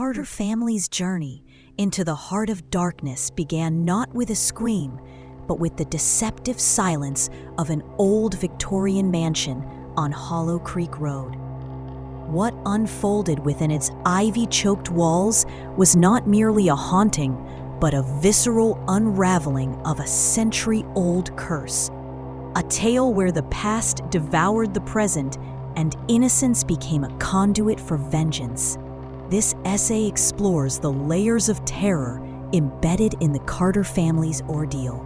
Carter family's journey into the heart of darkness began not with a scream, but with the deceptive silence of an old Victorian mansion on Hollow Creek Road. What unfolded within its ivy-choked walls was not merely a haunting, but a visceral unraveling of a century-old curse. A tale where the past devoured the present and innocence became a conduit for vengeance. This essay explores the layers of terror embedded in the Carter family's ordeal,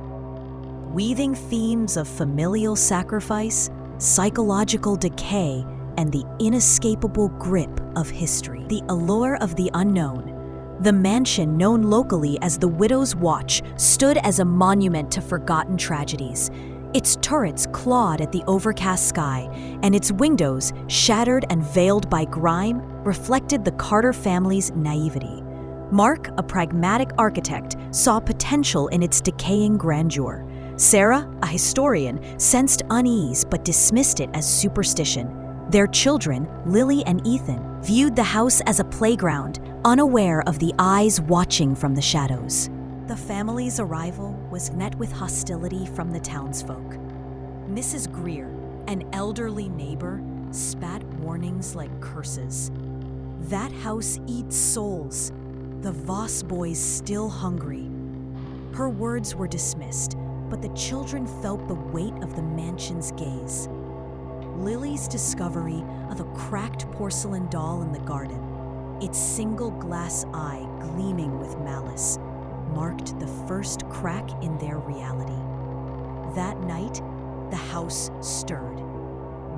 weaving themes of familial sacrifice, psychological decay, and the inescapable grip of history. The allure of the unknown. The mansion, known locally as the Widow's Watch, stood as a monument to forgotten tragedies. Its turrets clawed at the overcast sky, and its windows, shattered and veiled by grime, reflected the Carter family's naivety. Mark, a pragmatic architect, saw potential in its decaying grandeur. Sarah, a historian, sensed unease but dismissed it as superstition. Their children, Lily and Ethan, viewed the house as a playground, unaware of the eyes watching from the shadows. The family's arrival was met with hostility from the townsfolk. Mrs. Greer, an elderly neighbor, spat warnings like curses. "That house eats souls. The Voss boys still hungry." Her words were dismissed, but the children felt the weight of the mansion's gaze. Lily's discovery of a cracked porcelain doll in the garden, its single glass eye gleaming with malice, marked the first crack in their reality. That night, the house stirred.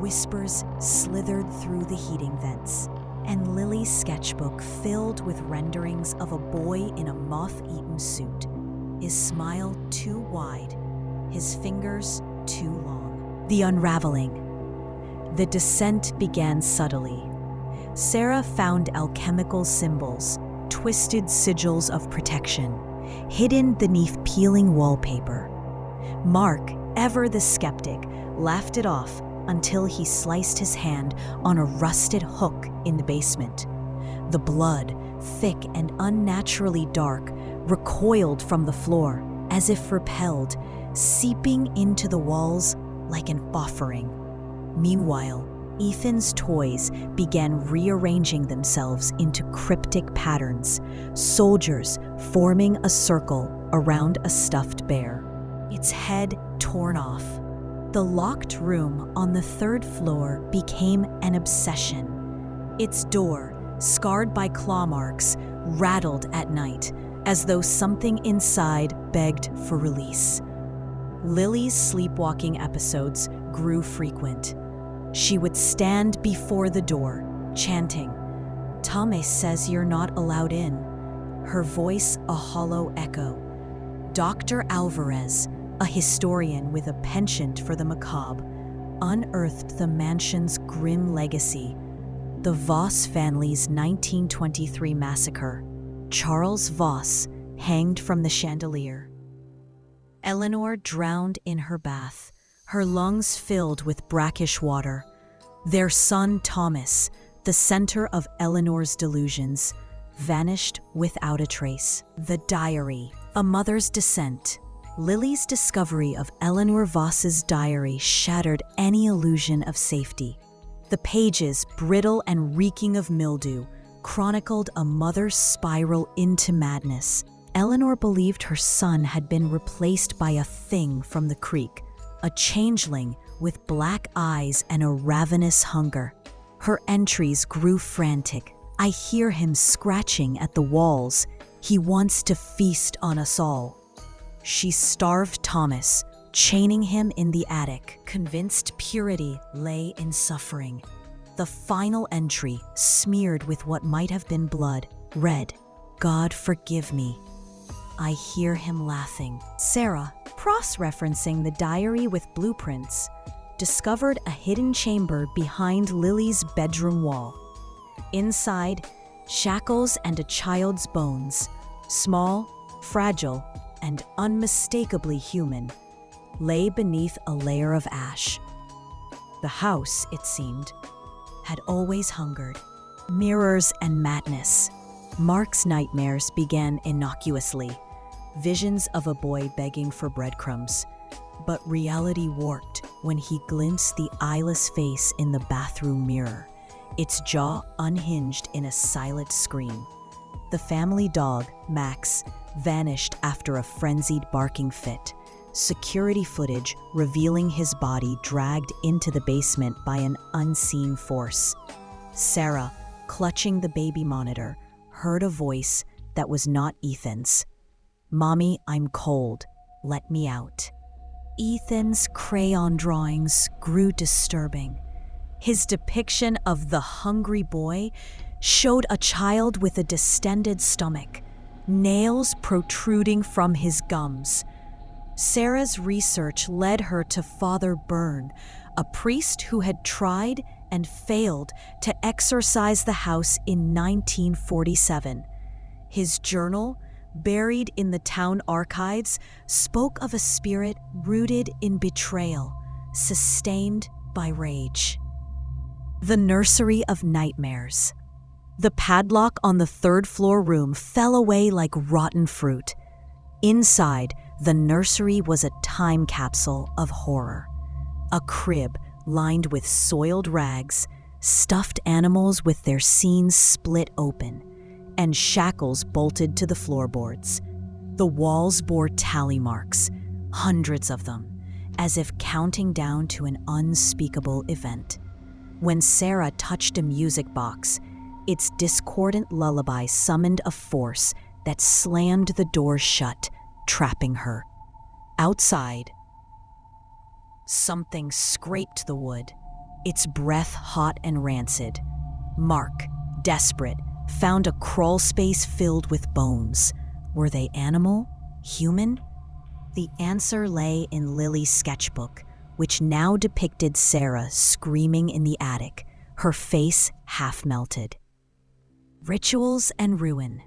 Whispers slithered through the heating vents, and Lily's sketchbook filled with renderings of a boy in a moth-eaten suit, his smile too wide, his fingers too long. The unraveling. The descent began subtly. Sarah found alchemical symbols, twisted sigils of protection, hidden beneath peeling wallpaper. Mark, ever the skeptic, laughed it off until he sliced his hand on a rusted hook in the basement. The blood, thick and unnaturally dark, recoiled from the floor as if repelled, seeping into the walls like an offering. Meanwhile, Ethan's toys began rearranging themselves into cryptic patterns, soldiers forming a circle around a stuffed bear, its head torn off. The locked room on the third floor became an obsession. Its door, scarred by claw marks, rattled at night, as though something inside begged for release. Lily's sleepwalking episodes grew frequent. She would stand before the door, chanting, "Thomas says you're not allowed in," her voice a hollow echo. Dr. Alvarez, a historian with a penchant for the macabre, unearthed the mansion's grim legacy, the Voss family's 1923 massacre. Charles Voss hanged from the chandelier. Eleanor drowned in her bath, her lungs filled with brackish water. Their son Thomas, the center of Eleanor's delusions, vanished without a trace. The diary, a mother's descent. Lily's discovery of Eleanor Voss's diary shattered any illusion of safety. The pages, brittle and reeking of mildew, chronicled a mother's spiral into madness. Eleanor believed her son had been replaced by a thing from the creek, a changeling with black eyes and a ravenous hunger. Her entries grew frantic. "I hear him scratching at the walls. He wants to feast on us all." She starved Thomas, chaining him in the attic, convinced purity lay in suffering. The final entry, smeared with what might have been blood, read, "God forgive me. I hear him laughing." Sarah, cross-referencing the diary with blueprints, discovered a hidden chamber behind Lily's bedroom wall. Inside, shackles and a child's bones, small, fragile, and unmistakably human, lay beneath a layer of ash. The house, it seemed, had always hungered. Mirrors and madness. Mark's nightmares began innocuously, visions of a boy begging for breadcrumbs. But reality warped when he glimpsed the eyeless face in the bathroom mirror, its jaw unhinged in a silent scream. The family dog, Max, vanished after a frenzied barking fit, security footage revealing his body dragged into the basement by an unseen force. Sarah, clutching the baby monitor, heard a voice that was not Ethan's. "Mommy, I'm cold. Let me out." Ethan's crayon drawings grew disturbing. His depiction of the hungry boy showed a child with a distended stomach, nails protruding from his gums. Sarah's research led her to Father Byrne, a priest who had tried and failed to exorcise the house in 1947. His journal, buried in the town archives, spoke of a spirit rooted in betrayal, sustained by rage. The Nursery of Nightmares. The padlock on the third-floor room fell away like rotten fruit. Inside, the nursery was a time capsule of horror. A crib lined with soiled rags, stuffed animals with their scenes split open, and shackles bolted to the floorboards. The walls bore tally marks, hundreds of them, as if counting down to an unspeakable event. When Sarah touched a music box, its discordant lullaby summoned a force that slammed the door shut, trapping her. Outside, something scraped the wood, its breath hot and rancid. Mark, desperate, found a crawl space filled with bones. Were they animal? Human? The answer lay in Lily's sketchbook, which now depicted Sarah screaming in the attic, her face half melted. Rituals and ruin.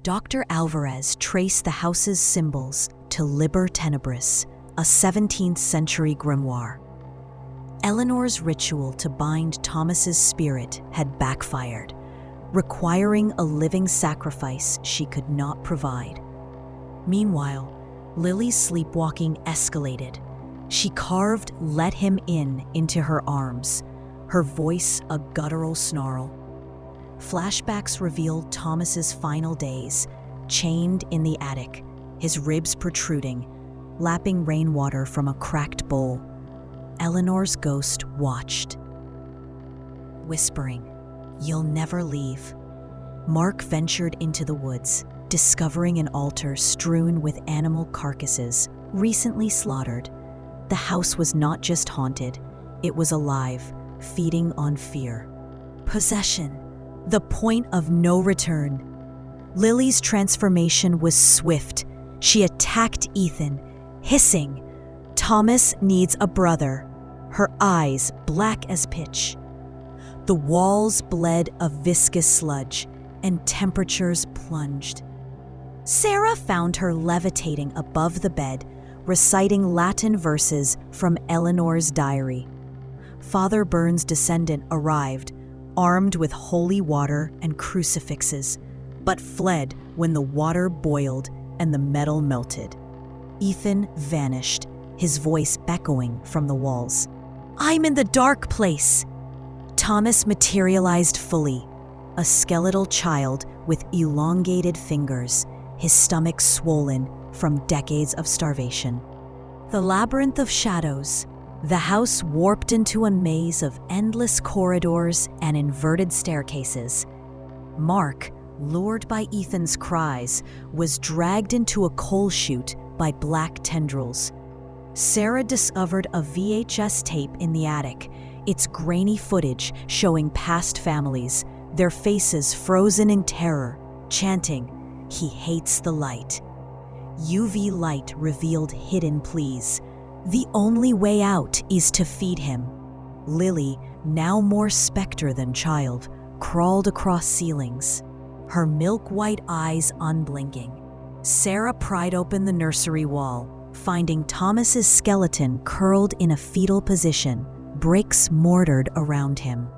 Dr. Alvarez traced the house's symbols to Liber Tenebris, a 17th century grimoire. Eleanor's ritual to bind Thomas's spirit had backfired, requiring a living sacrifice she could not provide. Meanwhile, Lily's sleepwalking escalated. She carved "Let him in" into her arms, her voice a guttural snarl. Flashbacks revealed Thomas's final days, chained in the attic, his ribs protruding, lapping rainwater from a cracked bowl. Eleanor's ghost watched, whispering, "You'll never leave." Mark ventured into the woods, discovering an altar strewn with animal carcasses, recently slaughtered. The house was not just haunted, it was alive, feeding on fear. Possession, the point of no return. Lily's transformation was swift. She attacked Ethan, hissing, "Thomas needs a brother," her eyes black as pitch. The walls bled a viscous sludge, and temperatures plunged. Sarah found her levitating above the bed, reciting Latin verses from Eleanor's diary. Father Byrne's descendant arrived, armed with holy water and crucifixes, but fled when the water boiled and the metal melted. Ethan vanished, his voice echoing from the walls. "I'm in the dark place!" Thomas materialized fully, a skeletal child with elongated fingers, his stomach swollen from decades of starvation. The labyrinth of shadows. The house warped into a maze of endless corridors and inverted staircases. Mark, lured by Ethan's cries, was dragged into a coal chute by black tendrils. Sarah discovered a VHS tape in the attic, its grainy footage showing past families, their faces frozen in terror, chanting, "He hates the light." UV light revealed hidden pleas. "The only way out is to feed him." Lily, now more specter than child, crawled across ceilings, her milk-white eyes unblinking. Sarah pried open the nursery wall, finding Thomas's skeleton curled in a fetal position, bricks mortared around him.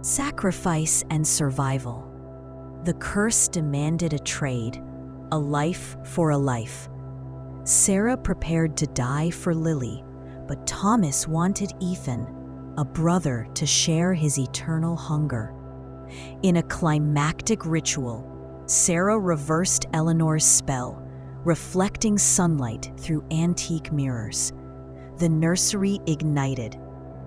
Sacrifice and survival. The curse demanded a trade, a life for a life. Sarah prepared to die for Lily, but Thomas wanted Ethan, a brother, to share his eternal hunger. In a climactic ritual, Sarah reversed Eleanor's spell, reflecting sunlight through antique mirrors. The nursery ignited,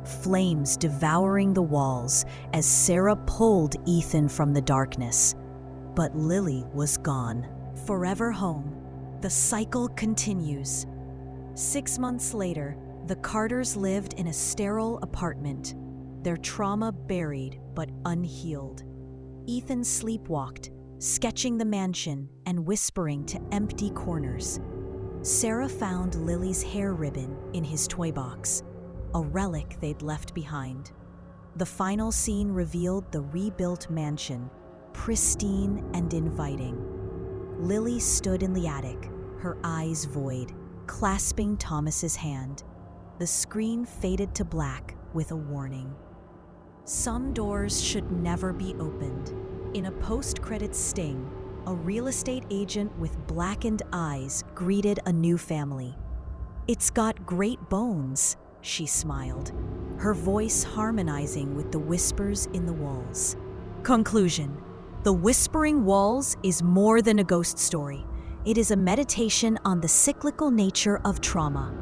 flames devouring the walls as Sarah pulled Ethan from the darkness. But Lily was gone. Forever home, the cycle continues. 6 months later, the Carters lived in a sterile apartment, their trauma buried but unhealed. Ethan sleepwalked, sketching the mansion and whispering to empty corners. Sarah found Lily's hair ribbon in his toy box, a relic they'd left behind. The final scene revealed the rebuilt mansion, pristine and inviting. Lily stood in the attic, her eyes void, clasping Thomas's hand. The screen faded to black with a warning. Some doors should never be opened. In a post-credits sting, a real estate agent with blackened eyes greeted a new family. "It's got great bones," she smiled, her voice harmonizing with the whispers in the walls. Conclusion: The Whispering Walls is more than a ghost story. It is a meditation on the cyclical nature of trauma.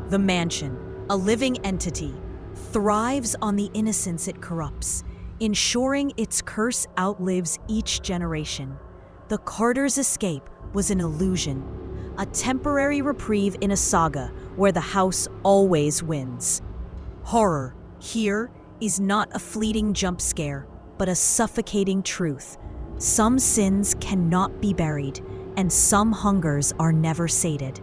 The mansion, a living entity, thrives on the innocence it corrupts, ensuring its curse outlives each generation. The Carters' escape was an illusion, a temporary reprieve in a saga where the house always wins. Horror here is not a fleeting jump scare, but a suffocating truth. Some sins cannot be buried, and some hungers are never sated.